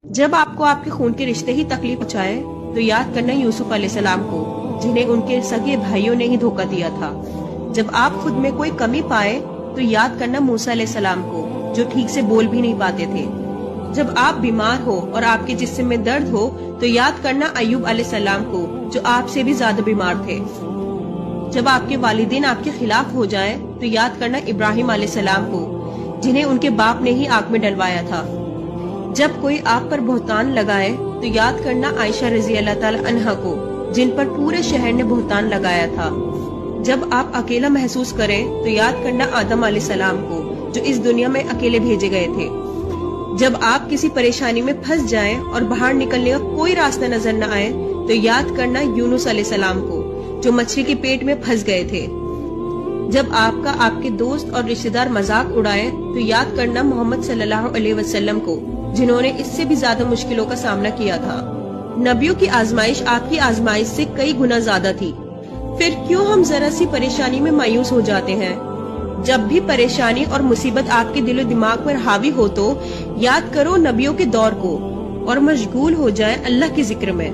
جب آپ کو آپ کے خون کے رشتے ہی تکلیف پہنچائے تو یاد کرنا یوسف علیہ السلام کو، جنہیں ان کے سگے بھائیوں نے ہی دھوکہ دیا تھا۔ جب آپ خود میں کوئی کمی پائے تو یاد کرنا موسیٰ علیہ السلام کو، جو ٹھیک سے بول بھی نہیں پاتے تھے۔ جب آپ بیمار ہو اور آپ کے جسم میں درد ہو تو یاد کرنا ایوب علیہ السلام کو، جو آپ سے بھی زیادہ بیمار تھے۔ جب آپ کے والدین آپ کے خلاف ہو جائیں تو یاد کرنا ابراہیم علیہ السلام کو، جنہیں ان کے باپ نے ہی آگ میں ڈلوایا تھا۔ جب کوئی آپ پر بہتان لگائے تو یاد کرنا عائشہ رضی اللہ تعالی عنہا کو، جن پر پورے شہر نے بہتان لگایا تھا۔ جب آپ اکیلا محسوس کریں تو یاد کرنا آدم علیہ السلام کو، جو اس دنیا میں اکیلے بھیجے گئے تھے۔ جب آپ کسی پریشانی میں پھنس جائیں اور باہر نکلنے کا کوئی راستہ نظر نہ آئے تو یاد کرنا یونس علیہ السلام کو، جو مچھلی کے پیٹ میں پھنس گئے تھے۔ جب آپ کا آپ کے دوست اور رشتہ دار مذاق اڑائے تو یاد کرنا محمد صلی اللہ علیہ وسلم کو، جنہوں نے اس سے بھی زیادہ مشکلوں کا سامنا کیا تھا۔ نبیوں کی آزمائش آپ کی آزمائش سے کئی گنا زیادہ تھی، پھر کیوں ہم ذرا سی پریشانی میں مایوس ہو جاتے ہیں؟ جب بھی پریشانی اور مصیبت آپ کے دل و دماغ پر حاوی ہو تو یاد کرو نبیوں کے دور کو اور مشغول ہو جائے اللہ کے ذکر میں۔